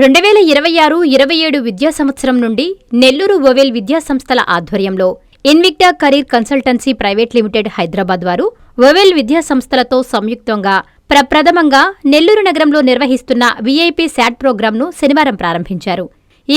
2026-27 విద్యా సంవత్సరం నుండి నెల్లూరు ఓవెల్ విద్యా సంస్థల ఆధ్వర్యంలో Invicta career consultancy private limited Hyderabad వారు ఓవెల్ విద్యా సంస్థలతో సంయుక్తంగా ప్రప్రథమంగా నెల్లూరు నగరంలో నిర్వహిస్తున్న వీఐపీ శాట్ ప్రోగ్రాంను శనివారం ప్రారంభించారు.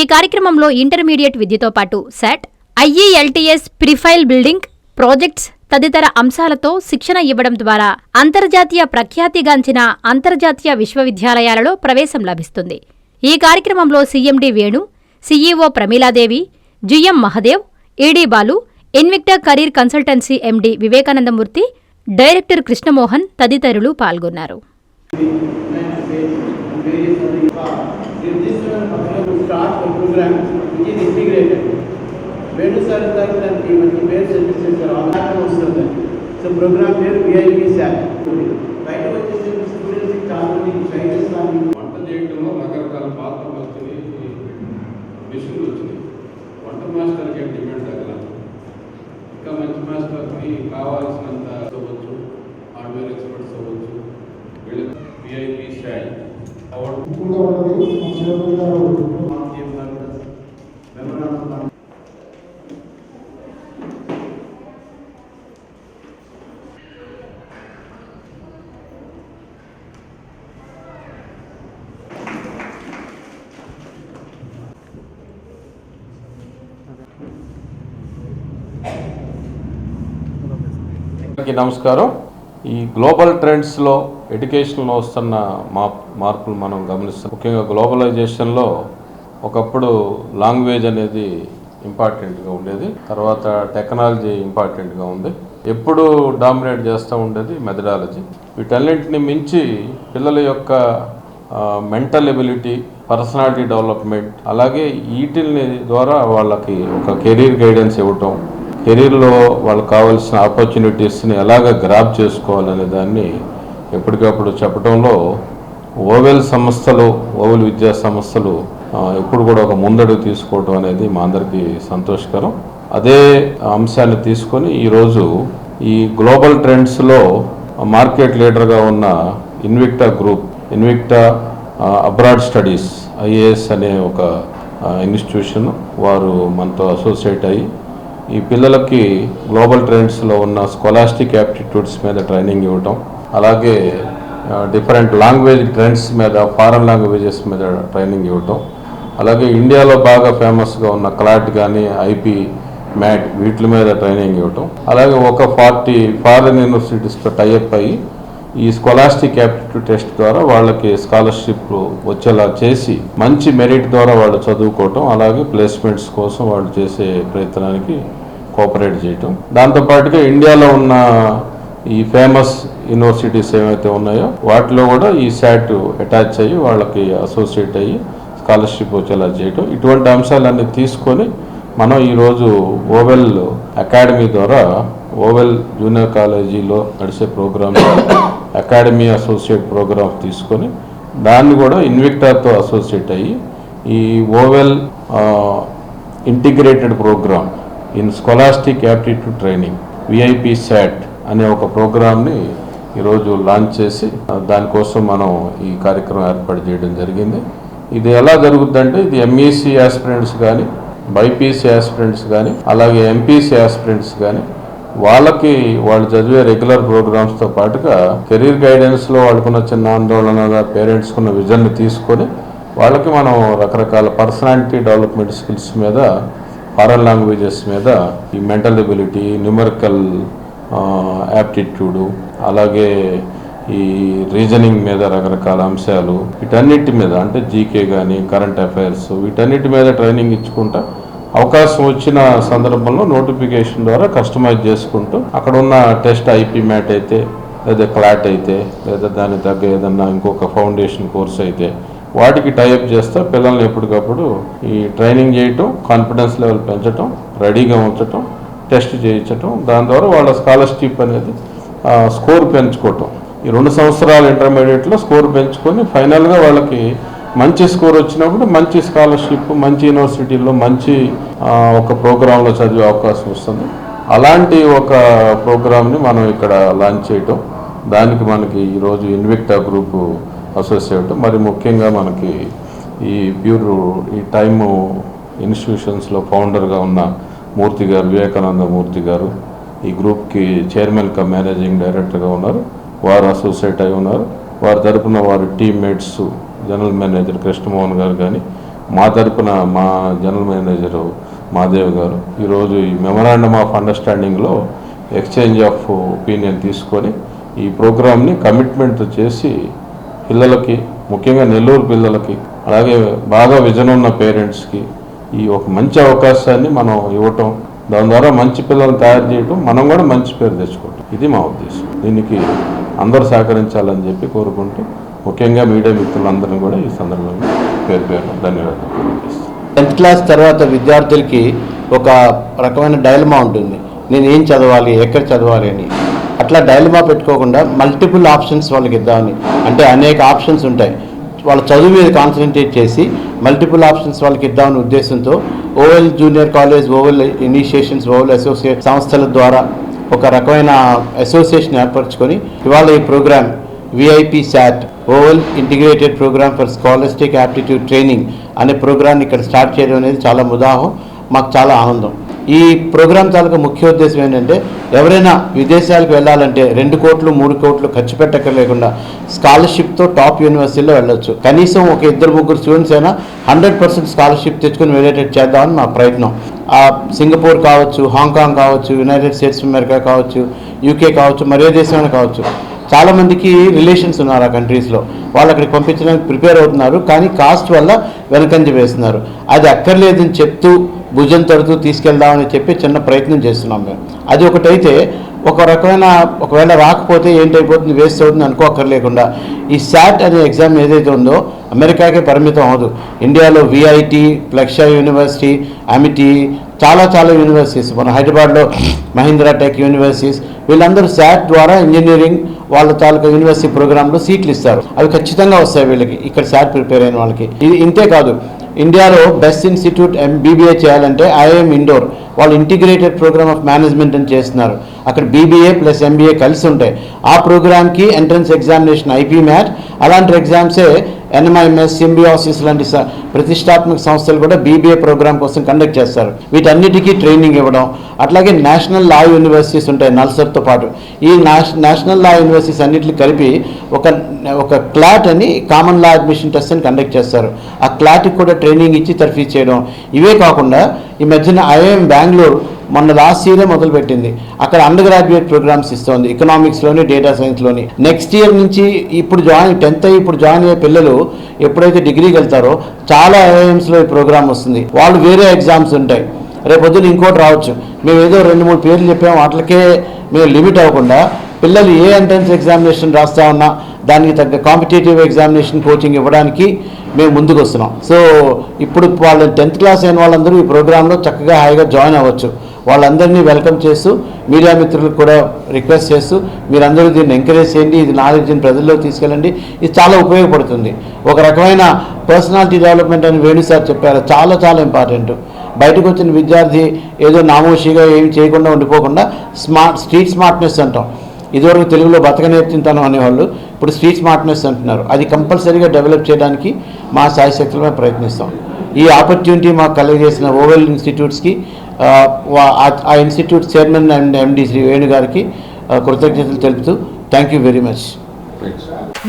ఈ కార్యక్రమంలో ఇంటర్మీడియట్ విద్యతో పాటు శాట్, ఐఈఎల్టీఎస్, ప్రిఫైల్ బిల్డింగ్, ప్రాజెక్ట్స్ తదితర అంశాలతో శిక్షణ ఇవ్వడం ద్వారా అంతర్జాతీయ ప్రఖ్యాతిగాంచిన అంతర్జాతీయ విశ్వవిద్యాలయాలలో ప్రవేశం లభిస్తుంది. ఈ కార్యక్రమంలో CMD Venu, CEO Pramila Devi, GM Mahadev, ED Balu, Invicta career consultancy MD Vivekanandamurthy, director Krishnamohan తదితరులు పాల్గొన్నారు. రకరకాల పాత్రలు వచ్చినాయి, మిషన్లు వచ్చినాయి. వంట మాస్టర్కి డిమాండ్ తగ్గలేదు. ఇంకా మంచి మాస్టర్కి కావాల్సినంత అవ్వచ్చు, హార్డ్వేర్ ఎక్స్పర్ట్స్ అవ్వచ్చు. వీళ్ళకి విఐపి స్టైల్ నమస్కారం. ఈ గ్లోబల్ ట్రెండ్స్లో ఎడ్యుకేషన్లో వస్తున్న మార్పులు మనం గమనిస్తాం. ముఖ్యంగా గ్లోబలైజేషన్లో ఒకప్పుడు లాంగ్వేజ్ అనేది ఇంపార్టెంట్గా ఉండేది, తర్వాత టెక్నాలజీ ఇంపార్టెంట్గా ఉంది. ఎప్పుడు డామినేట్ చేస్తూ ఉండేది మెథడాలజీ. వీటన్నింటిని మించి పిల్లల యొక్క మెంటల్ ఎబిలిటీ, పర్సనాలిటీ డెవలప్మెంట్, అలాగే వీటిని ద్వారా వాళ్ళకి ఒక కెరీర్ గైడెన్స్ ఇవ్వటం, కెరీర్లో వాళ్ళకి కావాల్సిన ఆపర్చునిటీస్ని ఎలాగ గ్రాప్ చేసుకోవాలనే దాన్ని ఎప్పటికప్పుడు చెప్పడంలో ఓవెల్ సంస్థలు, ఓవెల్ విద్యా సంస్థలు ఎప్పుడు కూడా ఒక ముందడుగు తీసుకోవడం అనేది మా అందరికీ సంతోషకరం. అదే అంశాన్ని తీసుకొని ఈరోజు ఈ గ్లోబల్ ట్రెండ్స్లో మార్కెట్ లీడర్గా ఉన్న Invicta group, Invicta abroad studies IAS అనే ఒక ఇన్స్టిట్యూషన్ వారు మనతో అసోసియేట్ అయ్యి ఈ పిల్లలకి గ్లోబల్ ట్రెండ్స్లో ఉన్న స్కాలాస్టిక్ యాప్టిట్యూడ్స్ మీద ట్రైనింగ్ ఇవ్వటం, అలాగే డిఫరెంట్ లాంగ్వేజ్ ట్రెండ్స్ మీద, ఫారెన్ లాంగ్వేజెస్ మీద ట్రైనింగ్ ఇవ్వటం, అలాగే ఇండియాలో బాగా ఫేమస్గా ఉన్న క్లాట్ కానీ, ఐపీ, మ్యాట్ వీటి మీద ట్రైనింగ్ ఇవ్వటం, అలాగే ఒక 40 ఫారెన్ యూనివర్సిటీస్తో టైఅప్ అయ్యి ఈ స్కాలాస్టిక్ యాప్టిట్యూడ్ టెస్ట్ ద్వారా వాళ్ళకి స్కాలర్షిప్ వచ్చేలా చేసి మంచి మెరిట్ ద్వారా వాళ్ళు చదువుకోవటం, అలాగే ప్లేస్మెంట్స్ కోసం వాళ్ళు చేసే ప్రయత్నానికి కోఆపరేట్ చేయటం. దాంతోపాటుగా ఇండియాలో ఉన్న ఈ ఫేమస్ యూనివర్సిటీస్ ఏవైతే ఉన్నాయో వాటిలో కూడా ఈ శాట్ అటాచ్ అయ్యి వాళ్ళకి అసోసియేట్ అయ్యి స్కాలర్షిప్ వచ్చేలా చేయటం, ఇటువంటి అంశాలన్నీ తీసుకొని మనం ఈరోజు ఓవెల్ అకాడమీ ద్వారా ఓవెల్ జూనియర్ కాలేజీలో నడిచే ప్రోగ్రామ్స్ అకాడమీ అసోసియేట్ ప్రోగ్రామ్ తీసుకొని దాన్ని కూడా ఇన్విక్టాతో అసోసియేట్ అయ్యి ఈ Ovel integrated program in scholastic aptitude training VIP SAT అనే ఒక ప్రోగ్రామ్ని ఈరోజు లాంచ్ చేసి దానికోసం మనం ఈ కార్యక్రమం ఏర్పాటు చేయడం జరిగింది. ఇది ఎలా జరుగుతుందంటే ఇది ఎంఈసి యాస్పిరెంట్స్ కానీ, బైపీసీ యాస్పిరెంట్స్ కానీ, అలాగే ఎంపీసీ యాస్పిరెంట్స్ కానీ వాళ్ళకి వాళ్ళు చదివే రెగ్యులర్ ప్రోగ్రామ్స్తో పాటుగా కెరీర్ గైడెన్స్లో వాళ్ళకున్న చిన్న ఆందోళన, పేరెంట్స్కున్న విజన్ని తీసుకొని వాళ్ళకి మనం రకరకాల పర్సనాలిటీ డెవలప్మెంట్ స్కిల్స్ మీద, ఫారెన్ లాంగ్వేజెస్ మీద, ఈ మెంటల్ ఎబిలిటీ, న్యూమరికల్ యాప్టిట్యూడు, అలాగే ఈ రీజనింగ్ మీద రకరకాల అంశాలు, వీటన్నిటి మీద అంటే జీకే కానీ, కరెంట్ అఫైర్స్, వీటన్నిటి మీద ట్రైనింగ్ ఇచ్చుకుంటా అవకాశం వచ్చిన సందర్భంలో నోటిఫికేషన్ ద్వారా కస్టమైజ్ చేసుకుంటూ అక్కడ ఉన్న టెస్ట్ ఐపీ మ్యాట్ అయితే, లేదా క్లాట్ అయితే, లేదా దానికి తగ్గ ఏదన్నా ఇంకొక ఫౌండేషన్ కోర్స్ అయితే వాటికి టైఅప్ చేస్తూ పిల్లల్ని ఎప్పటికప్పుడు ఈ ట్రైనింగ్ చేయటం, కాన్ఫిడెన్స్ లెవెల్ పెంచడం, రెడీగా ఉంచటం, టెస్ట్ చేయించటం, దాని ద్వారా వాళ్ళ స్కాలర్షిప్ అనేది స్కోర్ పెంచుకోవటం. ఈ 2 సంవత్సరాల ఇంటర్మీడియట్లో స్కోర్ పెంచుకొని ఫైనల్గా వాళ్ళకి మంచి స్కోర్ వచ్చినప్పుడు మంచి స్కాలర్షిప్, మంచి యూనివర్సిటీలో మంచి ఒక ప్రోగ్రాంలో చదివే అవకాశం వస్తుంది. అలాంటి ఒక ప్రోగ్రామ్ని మనం ఇక్కడ లాంచ్ చేయటం, దానికి మనకి ఈరోజు ఇన్విక్టా గ్రూపు అసోసియేట్, మరి ముఖ్యంగా మనకి ఈ టైము ఇన్స్టిట్యూషన్స్లో ఫౌండర్గా ఉన్న మూర్తి గారు, వివేకానంద మూర్తి గారు ఈ గ్రూప్కి చైర్మన్ కమ్ మేనేజింగ్ డైరెక్టర్గా ఉన్నారు. వారు అసోసియేట్ అయి ఉన్నారు. వారి తరపున వారి టీమ్మేట్స్ జనరల్ మేనేజర్ కృష్ణమోహన్ గారు కానీ, మా తరపున మా జనరల్ మేనేజరు మాదేవ్ గారు ఈరోజు ఈ మెమరాండమ్ ఆఫ్ అండర్స్టాండింగ్లో ఎక్స్చేంజ్ ఆఫ్ ఒపీనియన్ తీసుకొని ఈ ప్రోగ్రామ్ని కమిట్మెంట్ చేసి పిల్లలకి, ముఖ్యంగా నెల్లూరు పిల్లలకి, అలాగే బాగా విజన్ ఉన్న పేరెంట్స్కి ఈ ఒక మంచి అవకాశాన్ని మనం ఇవ్వటం, దాని ద్వారా మంచి పిల్లల్ని తయారు చేయటం, మనం కూడా మంచి పేరు తెచ్చుకోవటం, ఇది మా ఉద్దేశం. దీనికి అందరూ సహకరించాలని చెప్పి కోరుకుంటూ, ముఖ్యంగా మీడియా మిత్రులందరినీ కూడా ఈ సందర్భంగా పేరు ధన్యవాదాలు. 10th క్లాస్ తర్వాత విద్యార్థులకి ఒక రకమైన డైలమా ఉంటుంది, నేను ఏం చదవాలి, ఎక్కడ చదవాలి అని. అట్లా డైలమా పెట్టుకోకుండా మల్టిపుల్ ఆప్షన్స్ వాళ్ళకి ఇద్దామని, అంటే అనేక ఆప్షన్స్ ఉంటాయి, వాళ్ళ చదువు మీద కాన్సన్ట్రేట్ చేసి మల్టిపుల్ ఆప్షన్స్ వాళ్ళకి ఇద్దామనే ఉద్దేశంతో Ovel junior college, Ovel initiations, Ovel associate సంస్థల ద్వారా ఒక రకమైన అసోసియేషన్ ఏర్పరచుకొని ఇవాళ ఈ program VIP SAT, Ovel integrated program for scholastic aptitude training అనే ప్రోగ్రామ్ని ఇక్కడ స్టార్ట్ చేయడం అనేది చాలా ముదాహం, మాకు చాలా ఆనందం. ఈ ప్రోగ్రాం తాలూకా ముఖ్య ఉద్దేశం ఏంటంటే, ఎవరైనా విదేశాలకు వెళ్ళాలంటే 2 కోట్లు 3 కోట్లు ఖర్చు పెట్టక్కర్లేకుండా స్కాలర్షిప్తో టాప్ యూనివర్సిటీలో వెళ్ళొచ్చు. కనీసం ఒక 2-3 స్టూడెంట్స్ అయినా 100% స్కాలర్షిప్ తెచ్చుకొని వెళ్ళేటట్టు చేద్దామని మా ప్రయత్నం. సింగపూర్ కావచ్చు, హాంకాంగ్ కావచ్చు, యునైటెడ్ స్టేట్స్ ఆఫ్ అమెరికా కావచ్చు, యూకే కావచ్చు, మరే దేశమైనా కావచ్చు. చాలామందికి రిలేషన్స్ ఉన్నారు ఆ కంట్రీస్లో, వాళ్ళు అక్కడికి పంపించడానికి ప్రిపేర్ అవుతున్నారు, కానీ కాస్ట్ వల్ల వెనకంజ వేస్తున్నారు. అది అక్కర్లేదని చెప్తూ భుజం తడుతూ తీసుకెళ్దామని చెప్పి చిన్న ప్రయత్నం చేస్తున్నాం మేము. అది ఒకటైతే ఒక రకమైన, ఒకవేళ రాకపోతే ఏంటైపోతుంది, వేస్ట్ అవుతుంది అనుకోక్కర్లేకుండా ఈ శాట్ అనే ఎగ్జామ్ ఏదైతే ఉందో అమెరికాకే పరిమితం అవ్వదు. ఇండియాలో విఐటి, లక్ష్య యూనివర్సిటీ, అమిటి, చాలా యూనివర్సిటీస్, మన హైదరాబాద్లో మహీంద్రా టెక్ యూనివర్సిటీస్, వీళ్ళందరూ శాట్ ద్వారా ఇంజనీరింగ్ వాళ్ళ తాలూకా యూనివర్సిటీ ప్రోగ్రాంలో సీట్లు ఇస్తారు. అవి ఖచ్చితంగా వస్తాయి వీళ్ళకి, ఇక్కడ శాట్ ప్రిపేర్ అయిన వాళ్ళకి. ఇది ఇంతే కాదు, ఇండియాలో బెస్ట్ ఇన్స్టిట్యూట్ బీబీఏ చేయాలంటే ఐఐఎం ఇండోర్ వాళ్ళు ఇంటిగ్రేటెడ్ ప్రోగ్రామ్ ఆఫ్ మేనేజ్మెంట్ అని చేస్తున్నారు. అక్కడ బీబీఏ ప్లస్ ఎంబీఏ కలిసి ఉంటాయి. ఆ ప్రోగ్రామ్కి ఎంట్రన్స్ ఎగ్జామినేషన్ ఐపీ మ్యాట్, అలాంటి ఎగ్జామ్సే ఎన్ఎంఐఎంఎస్, సింబియోసిస్ లాంటి ప్రతిష్టాత్మక సంస్థలు కూడా బీబీఏ ప్రోగ్రామ్ కోసం కండక్ట్ చేస్తారు. వీటన్నిటికీ ట్రైనింగ్ ఇవ్వడం. అట్లాగే నేషనల్ లా యూనివర్సిటీస్ ఉంటాయి నల్సర్తో పాటు. ఈ నేషనల్ లా యూనివర్సిటీస్ అన్నిటిని కలిపి ఒక క్లాట్ అని కామన్ లా అడ్మిషన్ టెస్ట్ అని కండక్ట్ చేస్తారు. ఆ క్లాట్కి కూడా ట్రైనింగ్ ఇచ్చి తర్ఫీదు చేయడం. ఇవే కాకుండా ఈ మధ్యన ఐఐఎం బెంగళూరు మొన్న లాస్ట్ ఇయరే మొదలుపెట్టింది. అక్కడ అండర్ గ్రాడ్యుయేట్ ప్రోగ్రామ్స్ ఇస్తుంది, ఎకనామిక్స్లోని, డేటా సైన్స్లోని. నెక్స్ట్ ఇయర్ నుంచి ఇప్పుడు 10th అయ్యి ఇప్పుడు జాయిన్ అయ్యే పిల్లలు ఎప్పుడైతే డిగ్రీకి వెళ్తారో చాలా ఐఐఎమ్స్లో ఈ ప్రోగ్రామ్ వస్తుంది. వాళ్ళు వేరే ఎగ్జామ్స్ ఉంటాయి, రేపొద్దున ఇంకోటి రావచ్చు. మేము ఏదో 2-3 పేర్లు చెప్పాము, వాటికే మేము లిమిట్ అవ్వకుండా పిల్లలు ఏ ఎంట్రన్స్ ఎగ్జామినేషన్ రాస్తా ఉన్నా దానికి తగ్గ కాంపిటేటివ్ ఎగ్జామినేషన్ కోచింగ్ ఇవ్వడానికి మేము ముందుకు వస్తున్నాం. సో ఇప్పుడు వాళ్ళు 10th క్లాస్ అయిన వాళ్ళందరూ ఈ ప్రోగ్రాంలో చక్కగా హాయిగా జాయిన్ అవ్వచ్చు. వాళ్ళందరినీ వెల్కమ్ చేస్తూ, మీడియా మిత్రులకు కూడా రిక్వెస్ట్ చేస్తూ, మీరందరూ దీన్ని ఎంకరేజ్ చేయండి, ఇది నాలెడ్జ్ని ప్రజల్లో తీసుకెళ్ళండి. ఇది చాలా ఉపయోగపడుతుంది. ఒక రకమైన పర్సనాలిటీ డెవలప్మెంట్ అని వేణు సార్ చెప్పారు, చాలా ఇంపార్టెంట్. బయటకు వచ్చిన విద్యార్థి ఏదో నామోషిగా ఏమి చేయకుండా ఉండిపోకుండా స్ట్రీట్ స్మార్ట్నెస్ అంటాం. ఇదివరకు తెలుగులో బతక నేర్చుంటాను అనేవాళ్ళు, ఇప్పుడు స్ట్రీట్ స్మార్ట్నెస్ అంటున్నారు. అది కంపల్సరీగా డెవలప్ చేయడానికి మా శాయశక్తులమే ప్రయత్నిస్తాం. ఈ ఆపర్చునిటీ మాకు కలగజేసిన ఓవెల్ ఇన్స్టిట్యూట్స్కి, ఆ institute chairman and MD Shri Venu గారికి కృతజ్ఞతలు తెలుపుతూ థ్యాంక్ యూ వెరీ మచ్.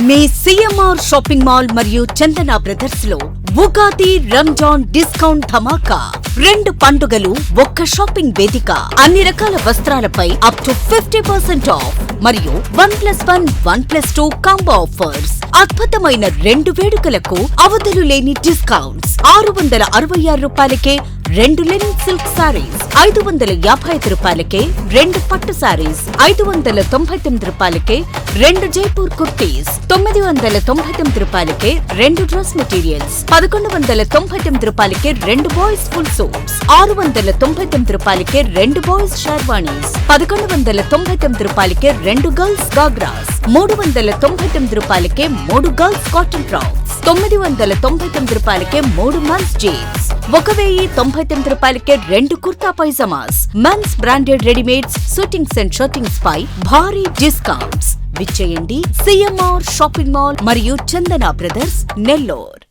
మీ సిఎంఆర్ షాపింగ్ మాల్ మరియు చందన బ్రదర్స్ లో ఉగాది రంజాన్ డిస్కౌంట్ ధమాకా. 2 పండుగలు ఒక్క షాపింగ్ వేదిక. అన్ని రకాల వస్త్రాలపై అప్ టు 50% ఆఫ్ మరియు 1+1 1+2 కాంబో ఆఫర్స్. అద్భుతమైన 2 వేడుకలకు అవధులు లేని డిస్కౌంట్స్. 666 రూపాయలకే 2 లెనిన్ సిల్క్ సారీస్, 555 రూపాయలకే 2 పట్టు సారీస్, 599 రూపాయలకే 2 జైపూర్ కుర్తీస్, 999 రూపాయలకే 2 డ్రెస్ మెటీరియల్స్, 1199 రూపాయలకే 2 బాయ్స్ ఫుల్ సూట్స్, 699 రూపాయలకే 2 బాయ్స్ షర్వాణీస్, 1199 రూపాయలకే 2 గర్ల్స్ గాగ్రాస్, 399 రూపాయలకే 3 గర్ల్స్ కాటన్ ఫ్రాక్స్, 999 రూపాయలకే 3 మెన్స్ జీన్స్, 1099 రూపాయలకే 2 kurta pyjamas. Men's branded readymades, suitings and shirtings పై భారీ డిస్కౌంట్స్. విచ్చేయండి సిఎంఆర్ షాపింగ్ మాల్ మరియు చందన బ్రదర్స్, నెల్లూరు.